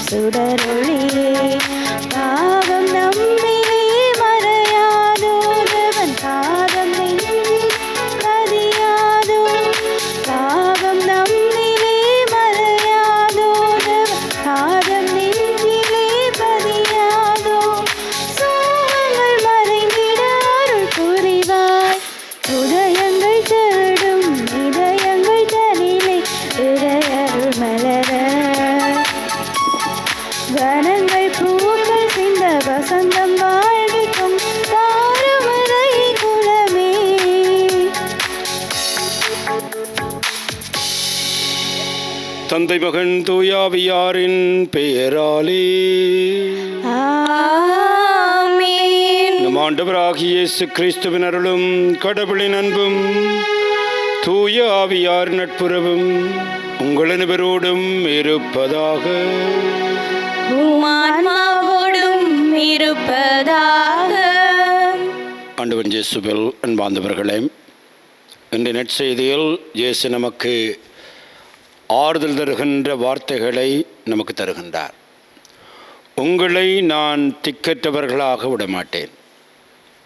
சுடரொளியே பாவம் நம்மிலே மறையாதோ தேவன் பாதம் நெஞ்சில் பதியாதோ பாவம் நம்மிலே மறையாதோ தேவன் பாதம் நெஞ்சிலே பதியாதோ சோகங்கள் மறைந்திட அருள் புரிவாய் உதயங்கள் தேடும் இதயங்கள் தனிலே இறையருள் மலர வனங்கள் பூக்கள் சிந்த வசந்தம் வாழ்விக்கும் தாருமறை குலமே. தந்தை மகன் தூயாவியாரின் பெயராலே ஆமென். நம் ஆண்டவராகிய இயேசு கிறிஸ்துவின் அருளும் கடவுளின் அன்பும் தூய ஆவியார் நட்புறவும் உங்கள் அனைவரோடும் இருப்பதாக. ஆன்மாவோடும் இருப்பதாக. ஆண்டவன் இயேசுவில் அன்பார்ந்தவர்களே, இன்று நற்செய்தியில் இயேசு நமக்கு ஆறுதல் தருகின்ற வார்த்தைகளை நமக்கு தருகின்றார். உங்களை நான் திக்கற்றவர்களாக விடமாட்டேன்,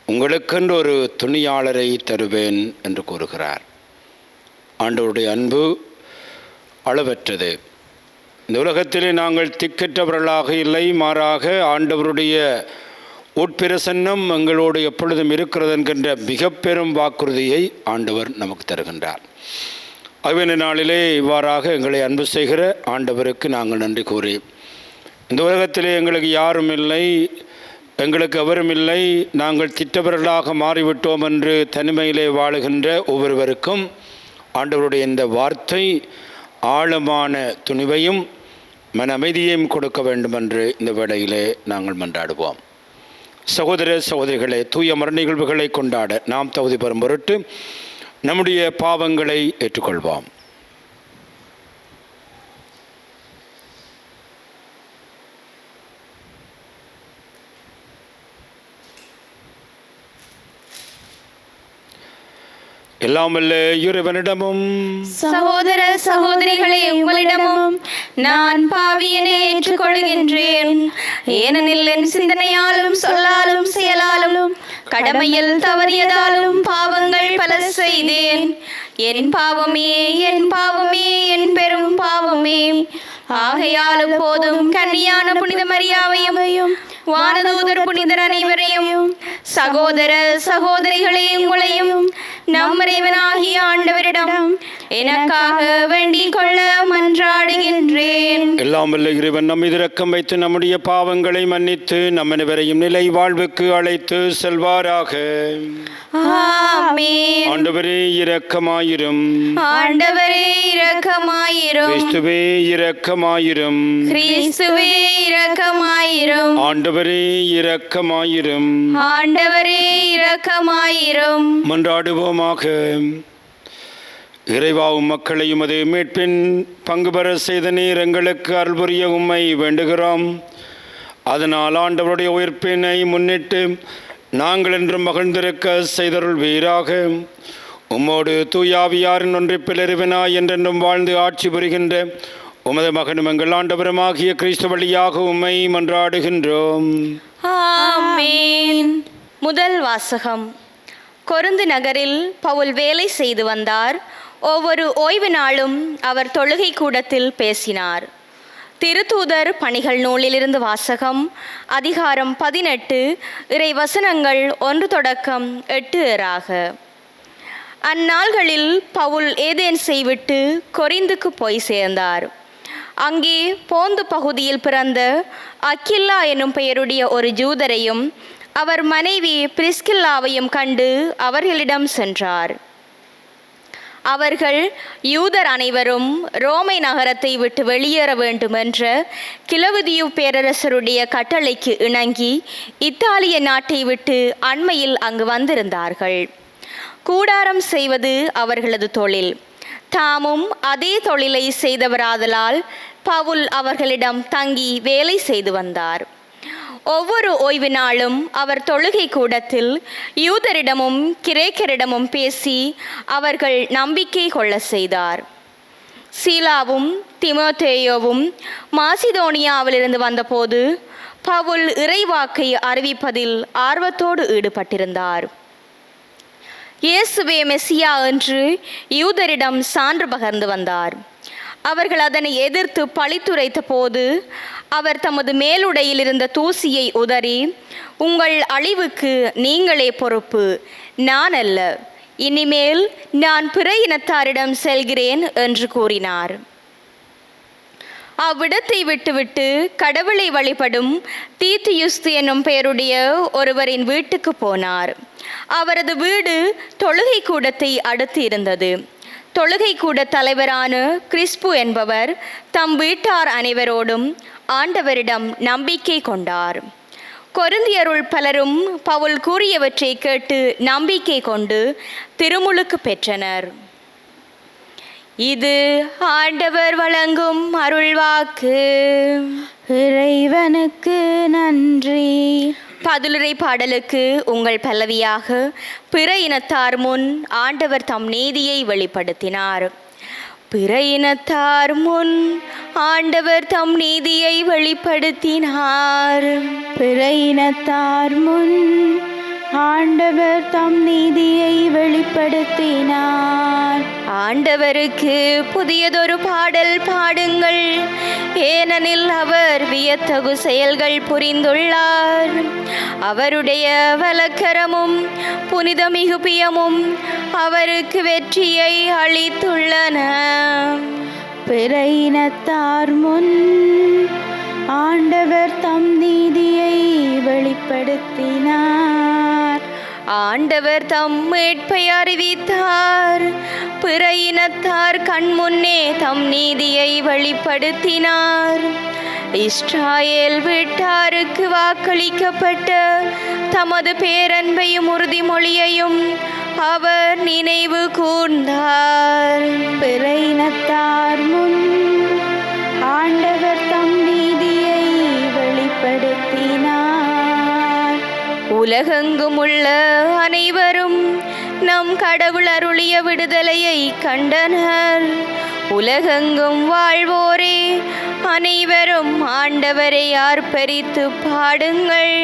உங்களுக்கென்று ஒரு துணியாளரை தருவேன் என்று கூறுகிறார். ஆண்டவருடைய அன்பு அளவற்றது. இந்த உலகத்திலே நாங்கள் திக்கற்றவர்களாக இல்லை, மாறாக ஆண்டவருடைய உட்பிரசன்னம் எங்களோடு எப்பொழுதும் இருக்கிறது என்கின்ற மிக பெரும் வாக்குறுதியை ஆண்டவர் நமக்கு தருகின்றார். அவ்வின நாளிலே இவ்வாறாக எங்களை அன்பு செய்கிற ஆண்டவருக்கு நாங்கள் நன்றி கூறி, இந்த உலகத்திலே எங்களுக்கு யாரும் இல்லை, எங்களுக்கு எவரும் இல்லை, நாங்கள் திட்டவர்களாக மாறிவிட்டோம் என்று தனிமையிலே வாழுகின்ற ஒவ்வொருவருக்கும் ஆண்டவருடைய இந்த வார்த்தை ஆழமான துணிவையும் மன அமைதியையும் கொடுக்க வேண்டும் என்று இந்த வேளையிலே நாங்கள் மன்றாடுவோம். சகோதர சகோதரிகளே, தூய மரண நிகழ்வுகளை கொண்டாட நாம் தகுதி பெறும் பொருட்டு நம்முடைய பாவங்களை ஏற்றுக்கொள்வோம். எல்லாம் வல்ல இறைவனிடமும் சகோதர சகோதரிகளே, உங்களிடமும் நான் பாவியனை ஏற்றுக்கொள்கின்றேன். ஏனெனில் என் சிந்தனையாலும் சொல்லாலும் செயலாலும் கடமையில் தவறியதாலும் பாவங்கள் பல செய்தேன். என் பாவமே என் பாவமே என் பெரும் பாவமே. ஆகையால் போதும் கன்னியான புனித மரியாவையும் வானதூதர் புனிதர் அனைவரையும் சகோதர சகோதரிகளே உங்களையும் நம் இறைவனாகிய ஆண்டவரிடம் எனக்காக வேண்டிக் கொள்ள மன்றாடுகின்றேன். எல்லாம் வல்ல இறைவன் நம் மீது இரக்கம் வைத்து நம்முடைய பாவங்களை மன்னித்து நம் அனைவரையும் நிலை வாழ்வுக்கு அழைத்து செல்வாராக. ஆமென். ஆண்டவரே இரக்கமாயிரும். ஆண்டவரே இரக்கமாயிரும். கிறிஸ்துவே இரக்கமாயிரும். கிறிஸ்துவே இரக்கமாயிரும். ஆண்டவரே இரக்கமாயிரும். ஆண்டவரே இரக்கமாயிரும். மன்றாடுவோமாக. இறைவாவும் மக்களையும் அது மீட்பின் பங்கு பெற செய்த நீர் எங்களுக்கு அருள் புரிய உம்மை வேண்டுகிறோம். அதனால் ஆண்டவருடைய உயிர்ப்பினை முன்னிட்டு நாங்கள் என்றும் மகிழ்ந்திருக்க செய்தருள்வீராக. உம்மோடு தூயாவியாரின் ஒன்றிப்பில் இறைவனாய் என்றென்றும் வாழ்ந்து ஆட்சி புரிகின்ற உமது மகனும் எங்கள் ஆண்டவருமாகிய கிறிஸ்து வழியாக உம்மை மன்றாடுகின்றோம். ஆமென். முதல் வாசகம். கொரிந்து நகரில் பவுல் வேலை செய்து வந்தார். ஒவ்வொரு ஓய்வு நாளும் அவர் தொழுகை கூடத்தில் பேசினார். திருத்தூதர் பணிகள் நூலிலிருந்து வாசகம். அதிகாரம் 18, இறை வசனங்கள் 1 தொடக்கம் 8 அந்நாள்களில் பவுல் ஏதேன்ஸை விட்டு கொரிந்துக்கு போய் சேர்ந்தார். அங்கே போந்து பகுதியில் பிறந்த அக்கில்லா எனும் பெயருடைய ஒரு ஜூதரையும் அவர் மனைவி பிரிஸ்கில்லாவையும் கண்டு அவர்களிடம் சென்றார். அவர்கள் யூதர் அனைவரும் ரோமை நகரத்தை விட்டு வெளியேற வேண்டும் என்ற கிலவுதியு பேரரசருடைய கட்டளைக்கு இணங்கி இத்தாலிய நாட்டை விட்டு அண்மையில் அங்கு வந்திருந்தார்கள். கூடாரம் செய்வது அவர்களது தொழில். தாமும் அதே தொழிலை செய்தவராதலால் பவுல் அவர்களிடம் தங்கி வேலை செய்து வந்தார். ஒவ்வொரு ஓய்வு நாளும் அவர் தொழுகை கூடத்தில் யூதரிடமும் கிரேக்கரிடமும் பேசி அவர்கள் நம்பிக்கை கொள்ள செய்தார். சீலாவும் திமோத்தேயோவும் மாசிதோனியாவிலிருந்து வந்தபோது பவுல் இறைவாக்கை அறிவிப்பதில் ஆர்வத்தோடு ஈடுபட்டிருந்தார். இயேசுவே மெசியா என்று யூதரிடம் சான்று பகர்ந்து வந்தார். அவர்கள் அதனை எதிர்த்து பழித்துரைத்த போது அவர் தமது மேலுடையில் இருந்த தூசியை உதறி, உங்கள் அழிவுக்கு நீங்களே பொறுப்பு, நான் அல்ல. இனிமேல் நான் பிற இனத்தாரிடம் செல்கிறேன் என்று கூறினார். அவ்விடத்தை விட்டுவிட்டு கடவுளை வழிபடும் தீத்தியுஸ்து என்னும் பெயருடைய ஒருவரின் வீட்டுக்கு போனார். அவரது வீடு தொழுகை கூடத்தை அடுத்து இருந்தது. தொழுகை கூட தலைவரான கிறிஸ்பு என்பவர் தம் வீட்டார் அனைவரோடும் ஆண்டவரிடம் நம்பிக்கை கொண்டார். கொரிந்தியருள் பலரும் பவுல் கூறியவற்றை கேட்டு நம்பிக்கை கொண்டு திருமுழுக்கு பெற்றனர். இது ஆண்டவர் வழங்கும் அருள்வாக்கு. இறைவனுக்கு நன்றி. பதிலுரை பாடலுக்கு உங்கள் பல்லவியாக, பிற இனத்தார் முன் ஆண்டவர் தம் நீதியை வெளிப்படுத்தினார். பிற இனத்தார் முன் ஆண்டவர் தம் நீதியை வெளிப்படுத்தினார். பிற இனத்தார் முன் ஆண்டவர் தம் நீதியை வெளிப்படுத்தினார். ஆண்டவருக்கு புதியதொரு பாடல் பாடுங்கள், ஏனெனில் அவர் வியத்தகு செயல்கள் புரிந்துள்ளார். அவருடைய வலக்கரமும் புனித மிகுபியமும் அவருக்கு வெற்றியை அளித்துள்ளன. பிற இனத்தார் முன் ஆண்டவர் தம் நீதியை வெளிப்படுத்தினார். ஆண்டவர் தம் மீட்பை அறிவித்தார். பிற இனத்தார் கண்முன்னே தம் நீதியை வெளிப்படுத்தினார். இஸ்ராயேல் வீட்டாருக்கு வாக்களிக்கப்பட்ட தமது பேரன்பையும் உறுதிமொழியையும் அவர் நினைவு கூர்ந்தார். பிற இனத்தார் முன் ஆண்டவர் தம் நீதியை வெளிப்படுத்தினார். உலகெங்கும் உள்ள அனைவரும் நம் கடவுள் அருளிய விடுதலையை கண்டனர். உலகெங்கும் வாழ்வோரே அனைவரும் ஆண்டவரை ஆர்ப்பரித்து பாடுங்கள்.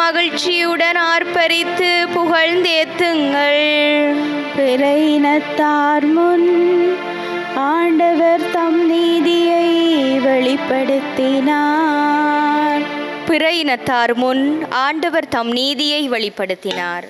மகிழ்ச்சியுடன் ஆர்ப்பரித்து புகழ்ந்தேத்துங்கள். பிற இனத்தார் முன் ஆண்டவர் தம் நீதியை வெளிப்படுத்தினார். பிற இனத்தார் முன் ஆண்டவர் தம் நீதியை வெளிப்படுத்தினார்.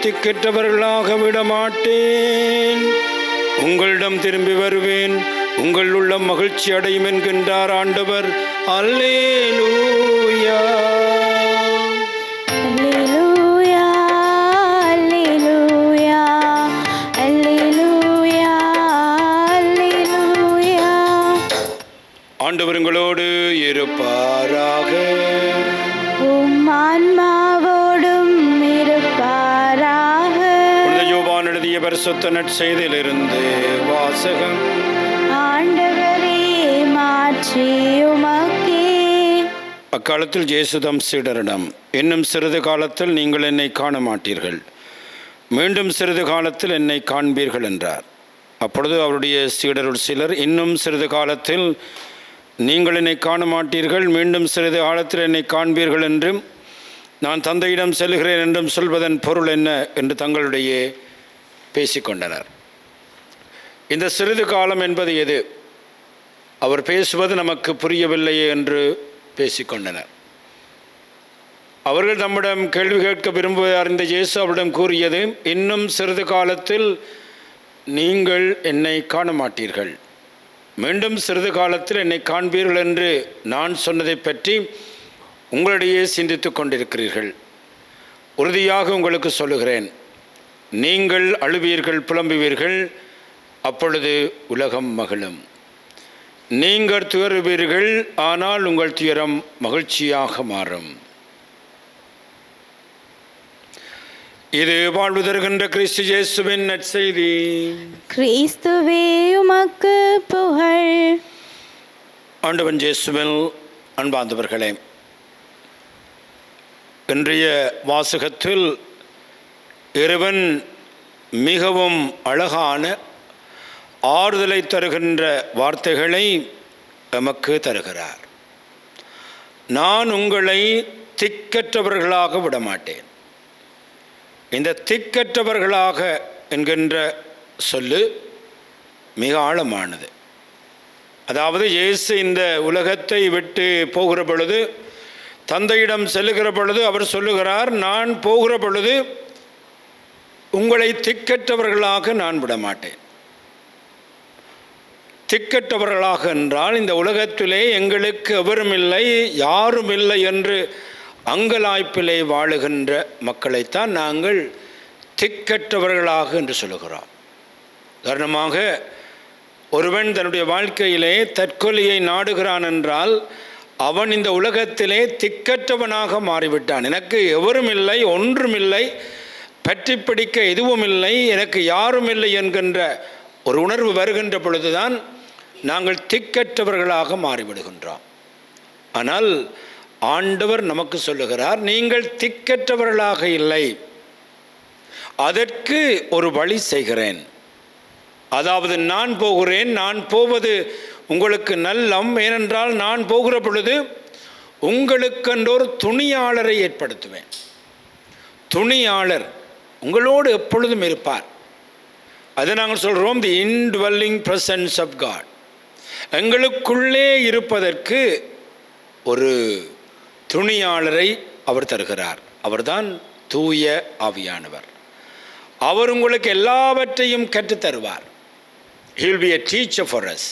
திக்கற்றவர்களாக விடமாட்டேன். உங்களிடம் திரும்பி வருவேன். உங்கள் உள்ளம் மகிழ்ச்சி அடையும் என்கின்றார் ஆண்டவர். அல்லேலூயா. அல்லேலூயா, அல்லேலூயா, அல்லேலூயா, அல்லேலூயா. ஆண்டவர் உங்களோடு இருப்பாராக. உம் ஆன்மாவோடும் இருப்பாராக. யோவான் எழுதிய பரிசுத்த நற்செய்தியிலிருந்து வாசகம். ஆண்டவரே, மாற்றி உமக்கே. அக்காலத்தில் இயேசு தம் சீடரிடம், இன்னும் சிறிது காலத்தில் நீங்கள் என்னை காண மாட்டீர்கள், மீண்டும் சிறிது காலத்தில் என்னை காண்பீர்கள் என்றார். அப்பொழுது அவருடைய சீடருள் சிலர், இன்னும் சிறிது காலத்தில் நீங்கள் என்னை காண மாட்டீர்கள், மீண்டும் சிறிது காலத்தில் என்னை காண்பீர்கள் என்றும் நான் தந்தையிடம் செல்கிறேன் என்றும் சொல்வதன் பொருள் என்ன என்று தங்களிடையே பேசிக்கொண்டனர். இந்த சிறிது காலம் என்பது எது? அவர் பேசுவது நமக்கு புரியவில்லையே என்று பேசிக்கொண்டனர். அவர்கள் தம்மிடம் கேள்வி கேட்க விரும்புவதை அறிந்த இயேசு அவரிடம் கூறியது, இன்னும் சிறிது காலத்தில் நீங்கள் என்னை காண மாட்டீர்கள், மீண்டும் சிறிது காலத்தில் என்னை காண்பீர்கள் என்று நான் சொன்னதை பற்றி உங்களிடையே சிந்தித்து கொண்டிருக்கிறீர்கள். உறுதியாக உங்களுக்கு சொல்லுகிறேன், நீங்கள் அழுவீர்கள், புலம்புவீர்கள், அப்பொழுது உலகம் மகிழும். நீங்கள் துயருவீர்கள், ஆனால் உங்கள் துயரம் மகிழ்ச்சியாக மாறும். இது வாழ்வு தருகின்ற கிறிஸ்து இயேசுவின் நற்செய்தி. கிறிஸ்துவே உமக்கு புகழ். ஆண்டவன் இயேசுவில் அன்பார்ந்தவர்களே, இன்றைய வாசகத்தில் இறைவன் மிகவும் அழகான ஆறுதலை தருகின்ற வார்த்தைகளை எமக்கு தருகிறார். நான் உங்களை திக்கற்றவர்களாக விடமாட்டேன். இந்த திக்கற்றவர்களாக என்கின்ற சொல்லு மிக ஆழமானது. அதாவது இயேசு இந்த உலகத்தை விட்டு போகிற பொழுது, தந்தையிடம் செல்லுகிற பொழுது அவர் சொல்லுகிறார், நான் போகிற பொழுது உங்களை திக்கற்றவர்களாக நான் விடமாட்டேன். திக்கற்றவர்களாக என்றால் இந்த உலகத்திலே எங்களுக்கு எவரும் இல்லை, யாரும் இல்லை என்று அங்கலாய்ப்பிலே வாழுகின்ற மக்களைத்தான் நாங்கள் திக்கற்றவர்களாக என்று சொல்லுகிறோம். உதாரணமாக, ஒருவன் தன்னுடைய வாழ்க்கையிலே தற்கொலையை நாடுகிறான் என்றால் அவன் இந்த உலகத்திலே திக்கற்றவனாக மாறிவிட்டான். எனக்கு எவரும் இல்லை, ஒன்றும் இல்லை, பற்றி பிடிக்க எதுவும் இல்லை, எனக்கு யாரும் இல்லை என்கின்ற ஒரு உணர்வு வருகின்ற பொழுதுதான் நாங்கள் திக்கற்றவர்களாக மாறிவிடுகின்றோம். ஆனால் ஆண்டவர் நமக்கு சொல்லுகிறார், நீங்கள் திக்கற்றவர்களாக இல்லை, அதற்கு ஒரு வழி செய்கிறேன். அதாவது நான் போகிறேன், நான் போவது உங்களுக்கு நல்லம். ஏனென்றால் நான் போகிற பொழுது உங்களுக்கென்றொரு துணியாளரை ஏற்படுத்துவேன். துணியாளர் உங்களோடு எப்பொழுதும் இருப்பார். அதை நாங்கள் சொல்கிறோம், தி இன்ட்வெல்லிங் பிரசன்ஸ் ஆஃப் காட். எங்களுக்குள்ளே இருப்பதற்கு ஒரு துணியாளரை அவர் தருகிறார். அவர்தான் தூய ஆவியானவர். அவர் உங்களுக்கு எல்லாவற்றையும் கற்றுத்தருவார். He will be a teacher for us.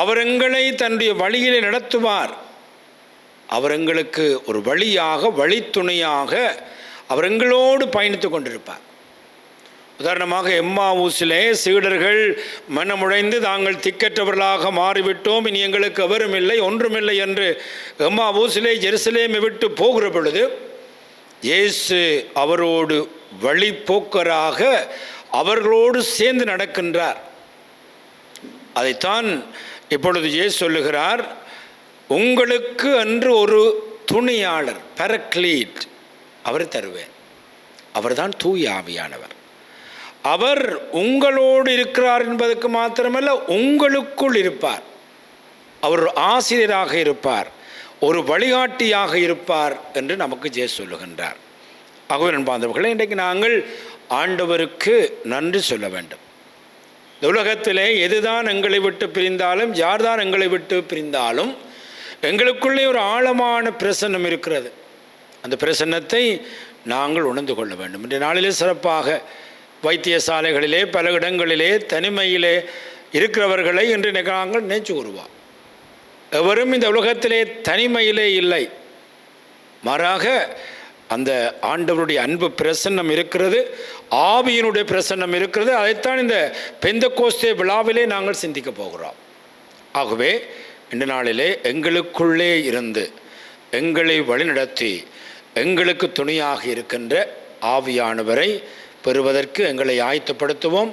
அவர் எங்களை தன்னுடைய வழியிலே நடத்துவார். அவர் எங்களுக்கு ஒரு வழியாக, வழித்துணையாக அவர் எங்களோடு பயணித்து கொண்டிருப்பார். உதாரணமாக, எம்மாவூசிலே சீடர்கள் மனமுடைந்து தாங்கள் திக்கற்றவர்களாக மாறிவிட்டோம், இனி எங்களுக்கு எவரும் இல்லை, ஒன்றுமில்லை என்று எம்மாவூசிலே ஜெருசலேமை விட்டு போகிற பொழுது இயேசு அவரோடு வழிபோக்கராக அவர்களோடு சேர்ந்து நடக்கின்றார். அதைத்தான் இப்பொழுது இயேசு சொல்லுகிறார், உங்களுக்கு என்று ஒரு துணியாளர், பரக்லீட், அவரை தருவேன். அவர்தான் தூய ஆவியானவர். அவர் உங்களோடு இருக்கிறார் என்பதற்கு மாத்திரமல்ல, உங்களுக்குள் இருப்பார். அவர் ஆசிரியராக இருப்பார், ஒரு வழிகாட்டியாக இருப்பார் என்று நமக்கு இயேசு சொல்லுகின்றார். ஆகவே நண்பார்ந்தவர்களே, இன்றைக்கு நாங்கள் ஆண்டவருக்கு நன்றி சொல்ல வேண்டும். இந்த உலகத்திலே எதுதான் எங்களை விட்டு பிரிந்தாலும், யார்தான் எங்களை விட்டு பிரிந்தாலும், எங்களுக்குள்ளே ஒரு ஆழமான பிரசன்னம் இருக்கிறது. அந்த பிரசன்னத்தை நாங்கள் உணர்ந்து கொள்ள வேண்டும். இன்றைய நாளிலே சிறப்பாக வைத்தியசாலைகளிலே, பல இடங்களிலே தனிமையிலே இருக்கிறவர்களை இன்று நாங்கள் நினைச்சு கூறுவோம். எவரும் இந்த உலகத்திலே தனிமையிலே இல்லை, மாறாக அந்த ஆண்டவருடைய அன்பு பிரசன்னம் இருக்கிறது, ஆவியினுடைய பிரசன்னம் இருக்கிறது. அதைத்தான் இந்த பெந்தெக்கோஸ்தே விழாவிலே நாங்கள் சிந்திக்க போகிறோம். ஆகவே இந்த நாளிலே எங்களுக்குள்ளே இருந்து எங்களை வழிநடத்தி எங்களுக்கு துணையாக இருக்கின்ற ஆவியானவரை பெறுவதற்கு எங்களை ஆயத்தப்படுத்துவோம்.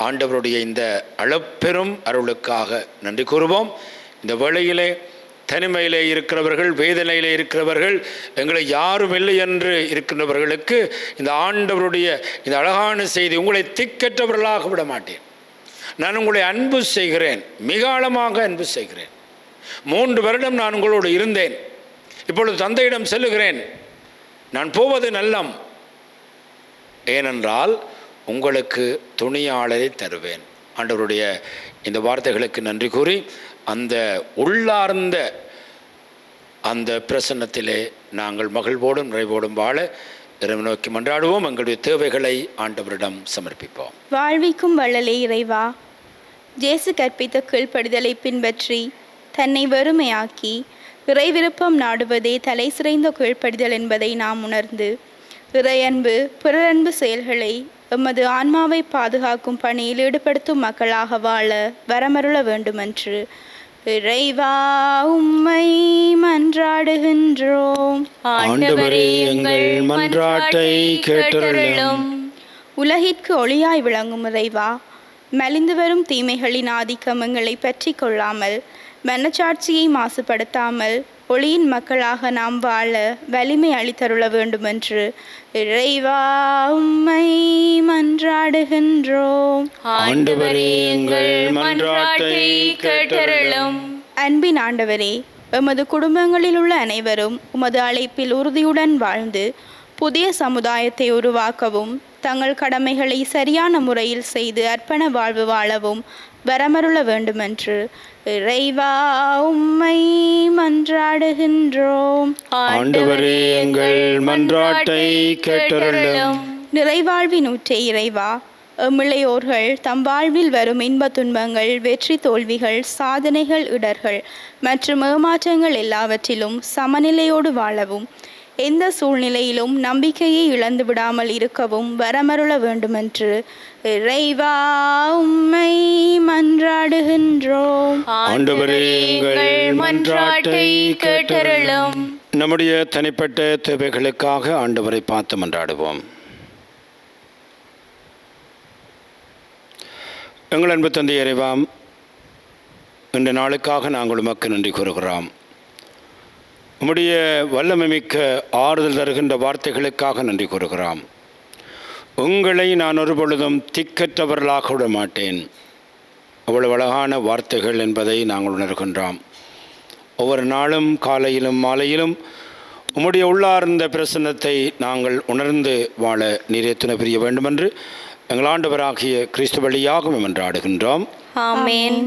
ஆண்டவருடைய இந்த அளப்பெரும் அருளுக்காக நன்றி கூறுவோம். இந்த வேளையிலே தனிமையிலே இருக்கிறவர்கள், வேதனையிலே இருக்கிறவர்கள், எங்களை யாரும் இல்லை என்று இருக்கின்றவர்களுக்கு இந்த ஆண்டவருடைய இந்த அழகான செய்தி, உங்களை திக்கற்றவர்களாக விட மாட்டேன், நான் உங்களை அன்பு செய்கிறேன், மிக ஆழமாக அன்பு செய்கிறேன். 3 வருடம் நான் உங்களோடு இருந்தேன், இப்பொழுது தந்தையிடம் செல்லுகிறேன், நான் போவது நல்லம், ஏனென்றால் உங்களுக்கு துணியாளரை தருவேன். ஆண்டவருடைய இந்த வார்த்தைகளுக்கு நன்றி கூறி அந்த உள்ளார்ந்த அந்த பிரசன்னத்திலே நாங்கள் மகிழ்வோடும் நிறைவோடும் வாழ இறைவனை நோக்கி மன்றாடுவோம். எங்களுடைய தேவைகளை ஆண்டவரிடம் சமர்ப்பிப்போம். வாழ்விக்கும் வள்ளலே இறைவா, இயேசு கற்பித்த கீழ்ப்படிதலை பின்பற்றி தன்னை வெறுமையாக்கி இறை விருப்பம் நாடுவதே தலை சிறைந்த கீழ்ப்படிதல் என்பதை நாம் உணர்ந்து இறையன்பு பிறரன்பு செயல்களை எமது ஆன்மாவை பாதுகாக்கும் பணியில் ஈடுபடுத்தும் மக்களாக வாழ வரமருள வேண்டுமென்று இறைவா உம்மை மன்றாடுகின்றோம். ஆண்டவரே, எங்கள் மன்றாட்டை கேட்டருளும். உலகிற்கு ஒளியாய் விளங்கும் இறைவா, மலிந்து வரும் தீமைகளின் ஆதிக்கம் எங்களை பற்றி கொள்ளாமல் மனச்சாட்சியை மாசுபடுத்தாமல் ஒளியின் மக்களாக நாம் வாழ வலிமை அளித்தருள வேண்டுமென்று இறைவா உம்மை மன்றாடுகின்றோம். ஆண்டவரே, எங்கள் மன்றாட்டை கேட்டருளும். அன்பின் ஆண்டவரே, எமது குடும்பங்களில் உள்ள அனைவரும் உமது அழைப்பில் உறுதியுடன் வாழ்ந்து புதிய சமுதாயத்தை உருவாக்கவும் தங்கள் கடமைகளை சரியான முறையில் செய்து அர்ப்பண வாழ்வு வாழவும் வரமருள வேண்டுமென்று இறைவா உம்மை மன்றாடுகின்றோம். ஆண்டவரே, எங்கள் மன்றாட்டை கேட்டருளும். நிறைவாழ்வின் ஊற்றே இறைவா, எம்மிளையோர்கள் தம் வாழ்வில் வரும் இன்ப துன்பங்கள், வெற்றி தோல்விகள், சாதனைகள், இடர்கள் மற்றும் ஏமாற்றங்கள் எல்லாவற்றிலும் சமநிலையோடு வாழவும் எந்த சூழ்நிலையிலும் நம்பிக்கையை இழந்து விடாமல் இருக்கவும் வரமருள வேண்டுமென்று இறைவா உம்மை மன்றாடுகின்றோம். ஆண்டவரே, எங்கள் மன்றாட்டை கேட்டருளும். நம்முடைய தனிப்பட்ட தேவைகளுக்காக ஆண்டவரை பார்த்து மன்றாடுவோம். எங்கள் அன்பு தந்தை இறைவாம், இந்த நாளுக்காக நாங்கள் உமக்கு நன்றி கூறுகிறோம். உம்முடைய வல்லமை மிக்க ஆறுதல் தருகின்ற வார்த்தைகளுக்காக நன்றி கூறுகிறோம். உங்களை நான் ஒருபொழுதும் திக்கற்றவர்களாக விட மாட்டேன். அவ்வளவு அழகான வார்த்தைகள் என்பதை நாங்கள் உணர்கின்றோம். ஒவ்வொரு நாளும் காலையிலும் மாலையிலும் உம்முடைய உள்ளார்ந்த பிரசன்னத்தை நாங்கள் உணர்ந்து வாழ நீரே துணை புரிய வேண்டுமென்று எங்கள் ஆண்டவராகிய கிறிஸ்து வழியாக மன்றாடுகின்றோம். ஆமென்.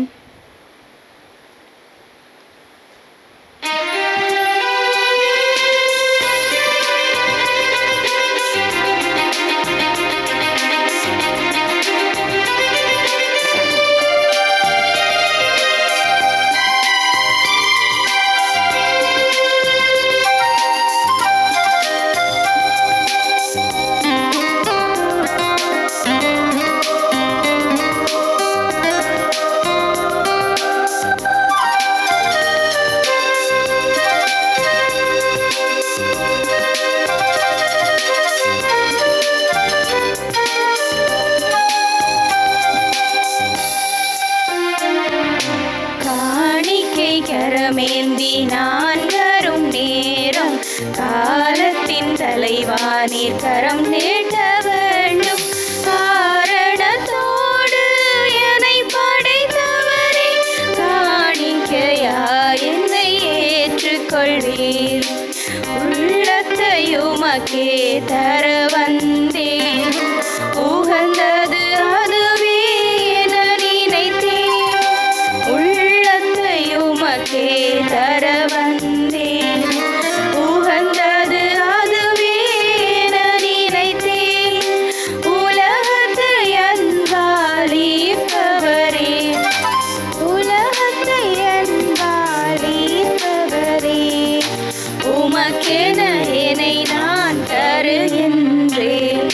கரமேந்தி நான் வரும் நேரம் காலத்தின் தலைவா நீர் கரம் நீட்ட வேண்டும். காரணத்தோடு என்னை படைத்தவரே, காணிக்கையா என்னை ஏற்றுக்கொள்வீர். உள்ளத்தையுமக்கே தர வந்தேன், உகந்தது அதுவே என நினைத்தேன். உள்ளத்தையுமக்கே தர வந்தேன், உகந்தது அதுவே என நினைத்தேன். உலகத்தை அன்பால் ஈர்ப்பவரே, உலகத்தை அன்பால் ஈர்ப்பவரே, உமக்கென என்னை நான் தருகின்றேன்.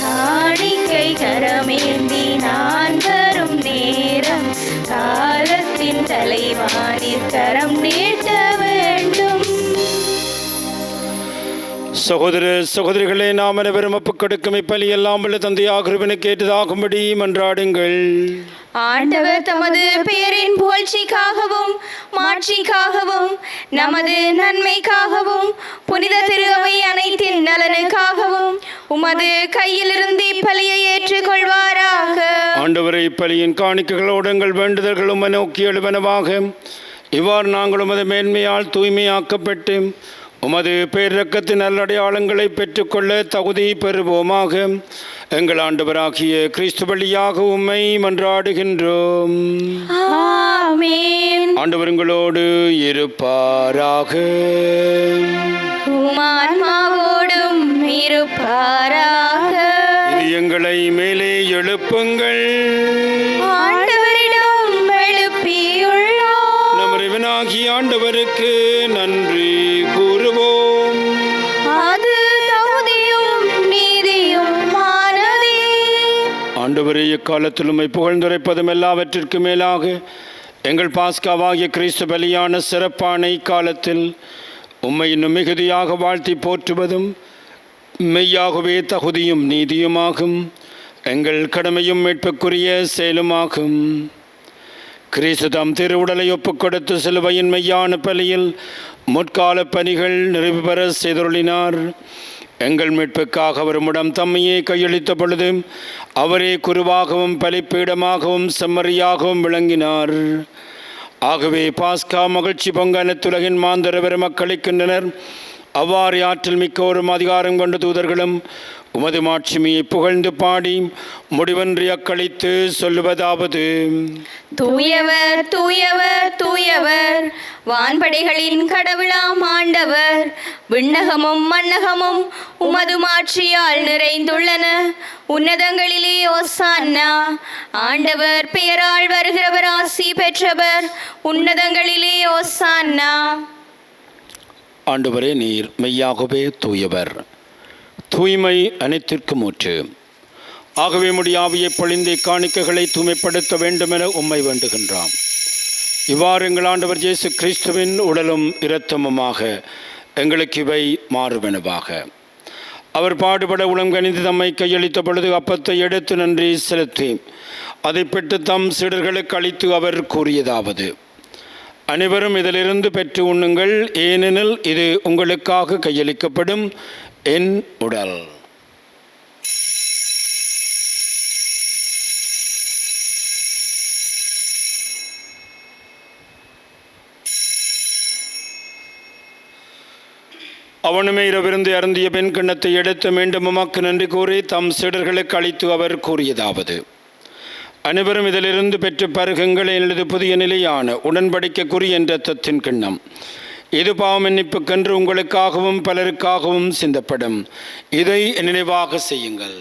காணிக்கை கரமேந்தி நான் வரும் நேரம் காலத்தின் தலைவானில் கரம் நீட்ட வேண்டும். சகோதர சகோதரிகளே, நாம் அனைவரும் ஒப்புக் கொடுக்கும் இப்பலி எல்லாம் உள்ள தந்தையாக கேட்டதாகும்படி மன்றாடுங்கள். ஆண்டவர் தமது பெயரின் புகழ்ச்சிக்காகவும் மாட்சிக்காகவும் நமது நன்மைக்காகவும் புனித திருவை அனைத்தின் நலனுக்காகவும் உமது கையிலிருந்து இப்பலியை ஏற்றுக்கொள்வாராக. ஆண்டவரை இப்பலியின் காணிக்கைகளோடு எங்கள் வேண்டுதல்களும் நோக்கி எழுவனவாக இவ்வாறு நாங்கள் உமது மேன்மையால் தூய்மையாக்கப்பட்டு உமது பேரிரக்கத்தின் நல்லடையாளங்களை பெற்றுக்கொள்ள தகுதி பெறுவோமாக. எங்கள் ஆண்டவராகிய கிறிஸ்து வழியாக உம்மை மன்றாடுகின்றோம். ஆமென். ஆண்டவர் உங்களோடு இருப்பாராக. உம் ஆன்மாவோடும் இருப்பாராக. இது எங்களை மேலே எழுப்புங்கள். ஆண்டவரிடம் எழுப்பியுள்ளோம். நம் இறைவனாகிய ஆண்டவருக்கு நன்றி கூறுவோம். அது தகுதியும் நீதியுமானதே. ஆண்டவரே, எக்காலத்திலும் உம்மை புகழ்ந்துரைப்பதும் எல்லாவற்றிற்கும் மேலாக எங்கள் பாஸ்காவாகிய கிறிஸ்து பலியான சிறப்பான இக்காலத்தில் உம்மை இன்னும் மிகுதியாக வாழ்த்தி போற்றுவதும் மெய்யாகவே தகுதியும் நீதியுமாகும். எங்கள் கடமையும் மீட்புக்குரிய செயலுமாகும். கிறிஸ்து தம் திருவுடலை ஒப்புக் கொடுத்து சிலுவையின் மெய்யான பலியில் முற்கால பணிகள் நிறைவு பெற செய்தருளினார். எங்கள் மீட்புக்காக அவருமிடம் தம்மையே கையளித்த பொழுது அவரே குருவாகவும் பலிப்பீடமாகவும் செம்மறியாகவும் விளங்கினார். ஆகவே பாஸ்கா மகிழ்ச்சி பொங்க அனைத்துலகின் மாந்தர பெருமக்களிக்கின்றனர். அவ்வாறு ஆற்றல் மிக்கோரும் அதிகாரம் கொண்ட தூதர்களும் உமது மாட்சிமையை புகழ்ந்து பாடி முடிவன்றி அக்களித்து சொல்லுவதாவது: தூயவர் தூயவர் தூயவர், வான்படைகளின் கடவுளாம் ஆண்டவர். விண்ணகமும் மண்ணகமும் உமது மாட்சியால் நிறைந்துள்ளன. உன்னதங்களிலே ஓசான்னா. ஆண்டவர் பெயரால் வருகிறவர் ஆசி பெற்றவர். உன்னதங்களிலே ஓசான்னா. ஆண்டவரே, நீர் மெய்யாகவே தூயவர், தூய்மை அனைத்திற்கும் ஊற்று. ஆகவே முடியாவியை பொழிந்த காணிக்கைகளை தூய்மைப்படுத்த வேண்டுமென உம்மை வேண்டுகின்றோம். இவ்வாறு எங்கள் ஆண்டவர் இயேசு கிறிஸ்துவின் உடலும் இரத்தமுமாக எங்களுக்கு இவை மாறுவனவாக. அவர் பாடுபட உளம் கனிந்து தம்மை கையளித்த பொழுது அப்பத்தை எடுத்து நன்றி செலுத்தி அதை பெற்று தம் சீடர்களுக்கு அளித்து அவர் கூறியதாவது: அனைவரும் இதிலிருந்து பெற்று உண்ணுங்கள், ஏனெனில் இது உங்களுக்காக கையளிக்கப்படும் என் உடல். அவனுமே இரவிருந்து அருந்திய பெண் கிண்ணத்தை எடுத்து மீண்டும் உமக்கு நன்றி கூறி தம் சீடர்களுக்கு அளித்து அவர் கூறியதாவது: அனைவரும் இதிலிருந்து பெற்று பருகுங்கள், எனது புதிய நிலையான உடன்படிக்கைக்குரிய என் இரத்தத்தின் கிண்ணம். இது பாவ மன்னிப்புக்கென்று உங்களுக்காகவும் பலருக்காகவும் சிந்தப்படும். இதை நினைவாக செய்யுங்கள்.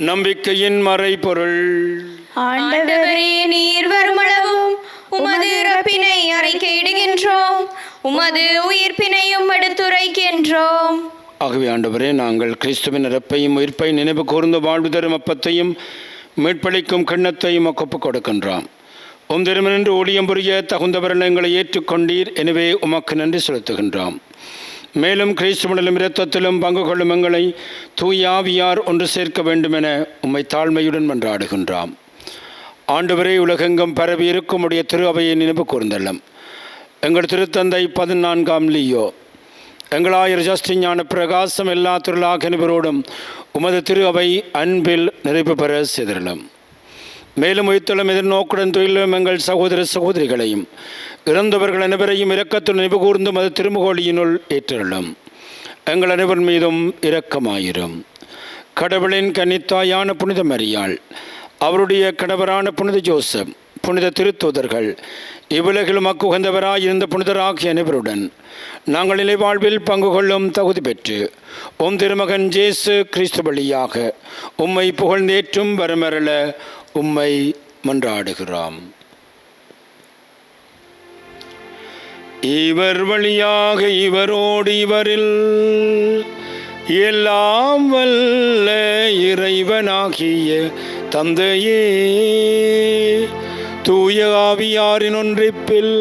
நம்பிக்கையின் மறைபொருள். ஆண்டவரே, நீர் வருமளவும் உமது இறப்பினை அறிக்கையிடுகின்றோம், உமது உயிர்ப்பினையும் எடுத்துரைக்கின்றோம். ஆகவே ஆண்டவரே, நாங்கள் கிறிஸ்துவின் இறப்பையும் உயிர்ப்பை நினைவு கூர்ந்து வாழ்வு தரும் அப்பத்தையும் மீட்பளிக்கும் கிண்ணத்தையும் ஒப்புக் கொடுக்கின்றோம். உம் திருமணன்று ஊழியம் புரிய தகுந்தவர்கள் எங்களை ஏற்றுக்கொண்டீர். எனவே உமக்கு நன்றி செலுத்துகின்றோம். மேலும் கிறிஸ்துவிலும் இரத்தத்திலும் பங்கு கொள்ளும் எங்களை தூய ஆவியார் ஒன்று சேர்க்க வேண்டுமென உம்மை தாழ்மையுடன் மன்றாடுகின்றோம். ஆண்டவரே, உலகெங்கும் பரவி இருக்கும் உடைய திரு அவையை நினைவு கூர்ந்தள்ளும். எங்கள் திருத்தந்தை 14ஆம் லியோ, எங்களாயர் ஜஸ்டின் ஞான பிரகாசம் எல்லா திருளாக அனைவரோடும் உமது திரு அவை அன்பில் நிறைவு பெற செய்திருளும். மேலும் உயிர்த்தலும் எதிர்நோக்குடன் தொழிலும் எங்கள் சகோதர சகோதரிகளையும் இறந்தவர்கள் அனைவரையும் இரக்கத்தில் நினைவு கூர்ந்து மது திருமுகோழியினுள் ஏற்றிருளும். எங்கள் அனைவர் மீதும் இரக்கமாயிரும். கடவுளின் கன்னித்தாயான புனித மரியாள், அவருடைய கணவரான புனித ஜோசப், புனித திருத்தூதர்கள், இவ்வுலகிலும் அக்குகந்தவராயிருந்த புனிதராகிய அனைவருடன் நாங்கள் நிலை வாழ்வில் பங்கு கொள்ளும் தகுதி பெற்று உம் திருமகன் இயேசு கிறிஸ்து வழியாக உம்மை புகழ்ந்தேற்றும் வரமரள உம்மை மன்றாடுகிறோம். இவர் வழியாக இவரோடு இவரில் எல்லாம் வல்ல இறைவனாகிய தந்தையே, தூய ஆவியாரின் ஒன்றிப்பில்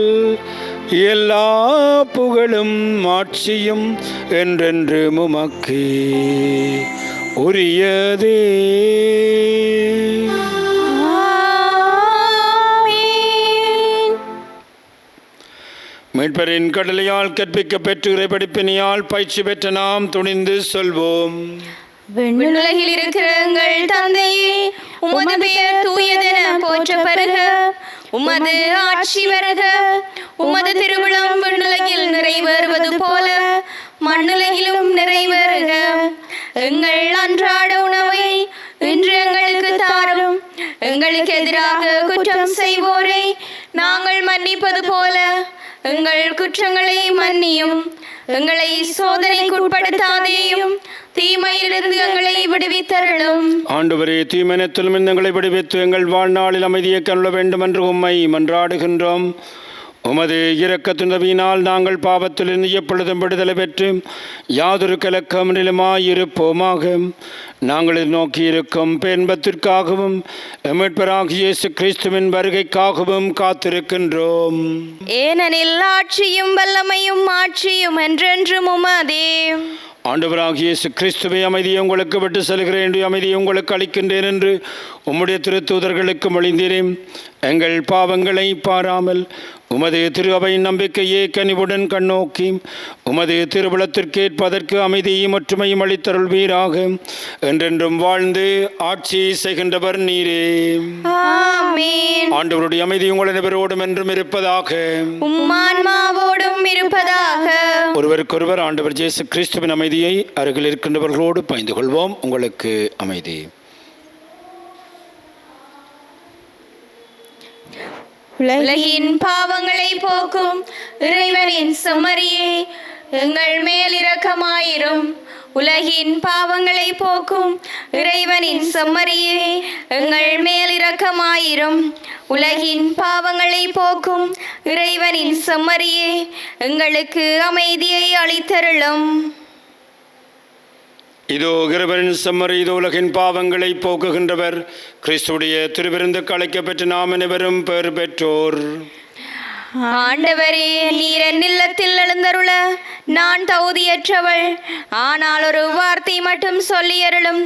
எல்லா புகழும் ஆட்சியும் என்றென்று உமக்கு உரியதே. மீட்பரின் கடலையால் கற்பிக்க பெற்று இறைபடிப்பினியால் பயிற்சி பெற்ற நாம் துணிந்து சொல்வோம்: விண்ணுலகில் இருக்கிற எங்கள் தந்தையே, உமது பெயர் தூயதென போற்ற பெறுக. உமது ஆட்சி வருக. உமது திருவிழம் விண்ணுலகில் நிறைவேறுவது போல மண்ணுலகிலும் நிறைவேறுக. எங்கள் அன்றாட உணவை இன்று எங்களுக்கு தாரும். எங்களுக்கு எதிராக குற்றம் குற்றம் செய்வோரை நாங்கள் மன்னிப்பது போல எங்கள் குற்றங்களை மன்னியும். எங்களை சோதனைக்குட்படுத்தாதேயும், தீமையிலிருந்து எங்களை விடுவித்தருளும். ஆண்டவரே, தீமனத்திலும் எங்களை விடுவித்து எங்கள் வாழ்நாளில் அமைதியை கருள வேண்டும் என்று உம்மை மன்றாடுகின்றோம். உமது இரக்கத்துணவினால் நாங்கள் பாவத்திலிருந்து எப்பொழுதும் விடுதலை பெற்று யாதொரு கலக்கமிலுமாயிருப்போமாக. நாங்கள் நோக்கி இருக்கும் பேன்பத்திற்காகவும் மீட்பராகிய இயேசு கிறிஸ்துவின் வருகைக்காகவும் காத்திருக்கின்றோம். ஏனெனில் ஆட்சியும் வல்லமையும் மாட்சியும் என்றென்றும் உமதே. ஆண்டவராகிய இயேசு கிறிஸ்துவை அமைதியை உங்களுக்கு விட்டு செல்கிறேன், அமைதியை உங்களுக்கு அளிக்கின்றேன் என்று உம்முடைய திருத்தூதர்களுக்கு மொழிந்தீரேன். எங்கள் பாவங்களை பாராமல் உமது திரு அவையின் நம்பிக்கையே கனிவுடன் கண்ணோக்கி உமது திருவுளத்திற்கேற்பதற்கு அமைதியும் ஒற்றுமையும் அளித்தருள்வீராக. என்றென்றும் வாழ்ந்து ஆட்சி செய்கின்றவர் நீரே. ஆமென். ஆண்டவருடைய அமைதி உங்கள் அனைவரோடும் என்றும் இருப்பதாக. உம்மான்மாவோடும் இருப்பதாக. ஒருவருக்கொருவர் ஆண்டவர் இயேசு கிறிஸ்துவின் அமைதியை அருகில் இருக்கின்றவர்களோடு பகிர்ந்து கொள்வோம். உங்களுக்கு அமைதி. உலகின் பாவங்களை போக்கும் இறைவனின் செம்மறியே, எங்கள் மேல் இரக்கமாயிரும். உலகின் பாவங்களை போக்கும் இறைவனின் செம்மறியே, எங்கள் மேல் இரக்கமாயிரும். உலகின் பாவங்களை போக்கும் இறைவனின் செம்மறியே, எங்களுக்கு அமைதியை அளித்தருளும். இதோ இறைவனின் செம்மறி, இதோ உலகின் பாவங்களை போக்குகின்றவர். கிறிஸ்துடைய திருவிருந்துக்கு அழைக்கப்பெற்று நாம் அனைவரும் பெயர் பெற்றோர். ஆண்டவரே, நீர் என் இல்லத்தில் எழுந்தருள நான் தகுதியற்றவள். ஆனால் ஒரு வார்த்தை மட்டும் சொல்லியருளும்,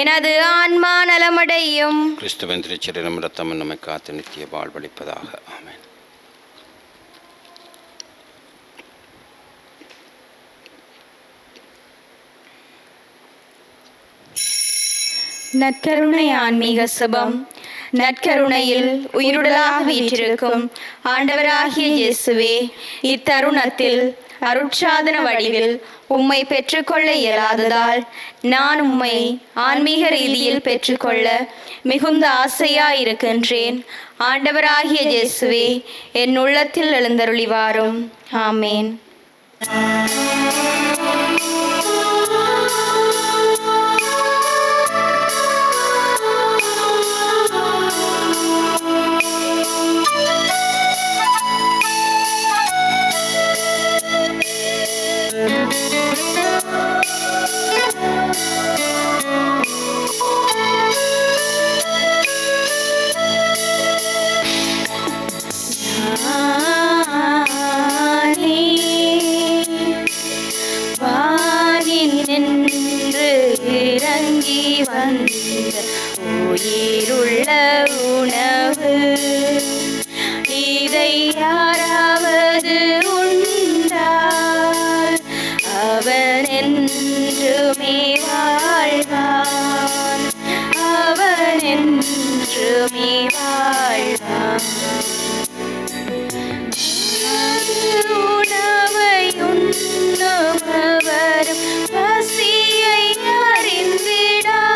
எனது ஆன்மா நலமடையும். கிறிஸ்துவின் திருச்சரீரம் இரத்தம் நம்மை காத்து நித்திய வாழ்வளிப்பதாக. ஆமென். நற்கருணை ஆன்மீக சுபம். நற்கருணையில் உயிருடலாக வீற்றிருக்கும் ஆண்டவராகிய இயேசுவே, இத்தருணத்தில் அருட்சாதன வடிவில் உம்மை பெற்றுக்கொள்ள இயலாததால் நான் உம்மை ஆன்மீக ரீதியில் பெற்றுக்கொள்ள மிகுந்த ஆசையாயிருக்கின்றேன். ஆண்டவராகிய இயேசுவே, என் உள்ளத்தில் எழுந்தருளி வாரும். ஆமேன். இறங்கி வந்த உயிருள்ள உணவு, இதை யாராவது உண்டால் அவன் என்றுமே வாழ்வான், அவன் என்றுமே வாழ்வான். உணவை உண்ணுபவரும் பசியை அறிந்திடார்.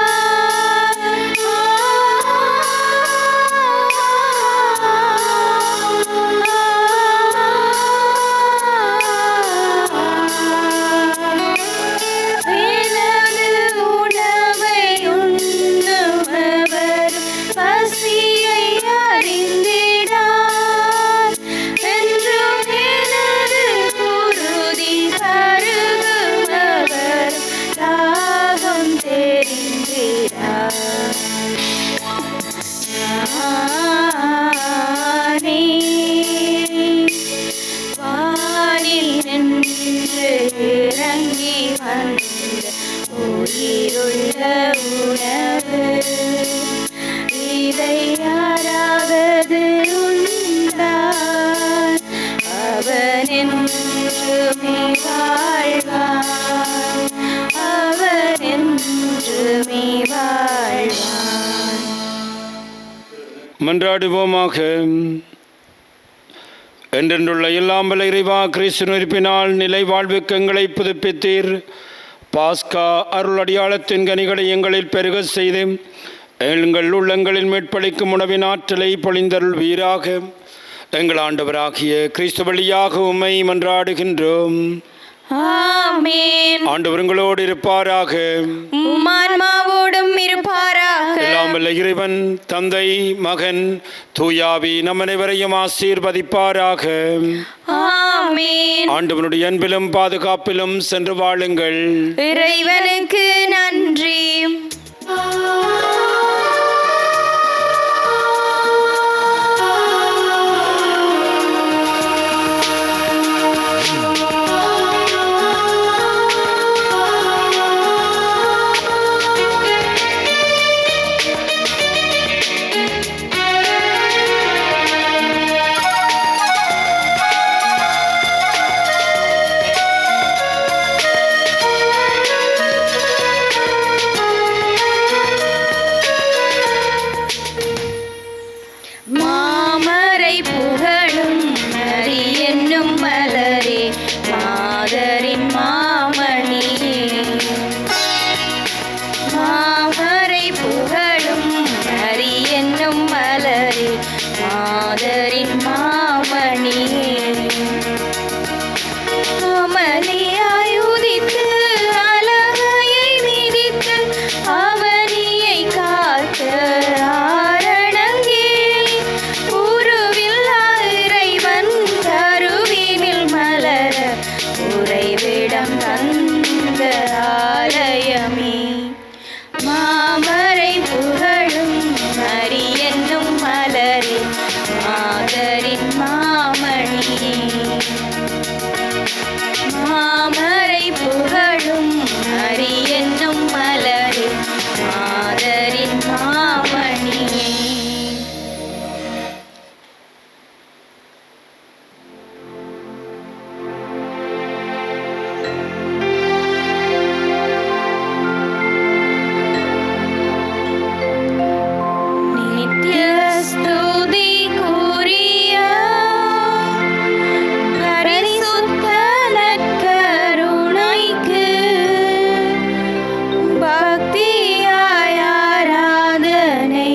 எனது உணவை உண்ணுபவரும் பசியை அறிந்திடார். என்றும் எனது குருதி கருகுபவரும் தாகம் தெரிந்திடார். நானே வானில் நின்று இறங்கி வந்த உயிருள்ள உணவு, இதை யாராவது உண்டால் அவன் என்றுமே வாழ்வான், அவன் என்றுமே வாழ்வான். மன்றாடுவோமாக. என்றென்றுள்ள இல்லாமல் இறைவா, கிறிஸ்துவின் உயிர்ப்பினால் நிலை வாழ்வுக்கு எங்களை புதுப்பித்தீர். பாஸ்கா அருள் அடியாளத்தின் கனிகளை எங்களில் பெருக செய்து எங்கள் உள்ளங்களில் மீட்பளிக்கும் உணவின் ஆற்றலை பொழிந்தருள்வீராக. எங்கள் ஆண்டவராகிய கிறிஸ்து வழியாக உம்மை மன்றாடுகின்றோம். ஆமென். ஆண்டவர் உங்களோடு இருப்பாராக. உம் ஆன்மாவோடும் இருப்பாராக. எல்லாம் வல்ல இறைவன் தந்தை, மகன், தூயாவி நம் அனைவரையும் ஆசீர்வதிப்பாராக. ஆமென். ஆண்டவனுடைய அன்பிலும் பாதுகாப்பிலும் சென்று வாழுங்கள். இறைவனுக்கு நன்றி. மாமரை புகழும் நரி என்னும் மலரே, மாதரின் மாமணியே. மாமரை புகழும் நரி என்னும் மலரே, மாதரின் மாமணியே. அமளியாய் உதித்து அலகையை மிதித்து அவனியை காத்த ஆரணங்கே, உருவில்லா இறைவன் கருவினில் மலர உறைவிடம் தந்த ஆலயமே. மாமரை புகழும் நரி என்னும் மலரே, மாதரின் மாமணியே. மாமரை புகழும் நரி என்னும் மலரே, மாதரின் மாமணியே. நித்ய ஸ்துதிக்குரிய பரிசுத்த நற்கருணைக்கு பக்தியாய் ஆராதனை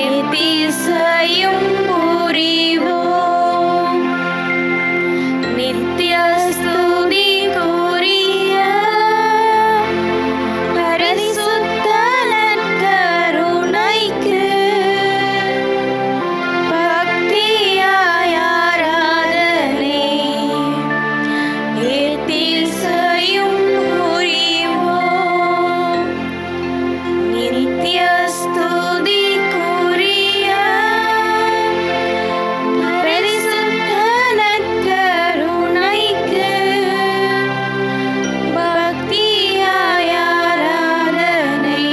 எத்திசையும் புரிவோம். நித்ய ஸ்துதிக்குரிய பரிசுத்த நற்கருணைக்கு பக்தியாய் ஆராதனை எத்திசையும் புரிவோம். நித்ய ஸ்துதிக்குரிய பரிசுத்த நற்கருணைக்கு பக்தியாய் ஆராதனை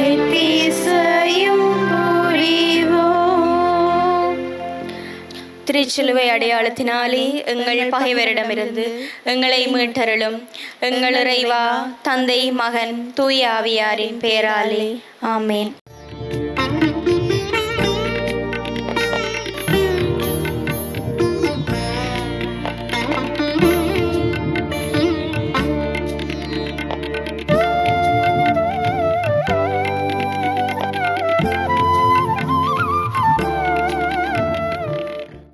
எத்திசையும் புரிவோம். திருச்சிலுவை அடையாளத்தினாலே எங்கள் பகைவரிடமிருந்து எங்களை மீட்டருளும். எங்கள் இறைவா, தந்தை, மகன், தூய ஆவியாரின் பெயராலே. ஆமென்.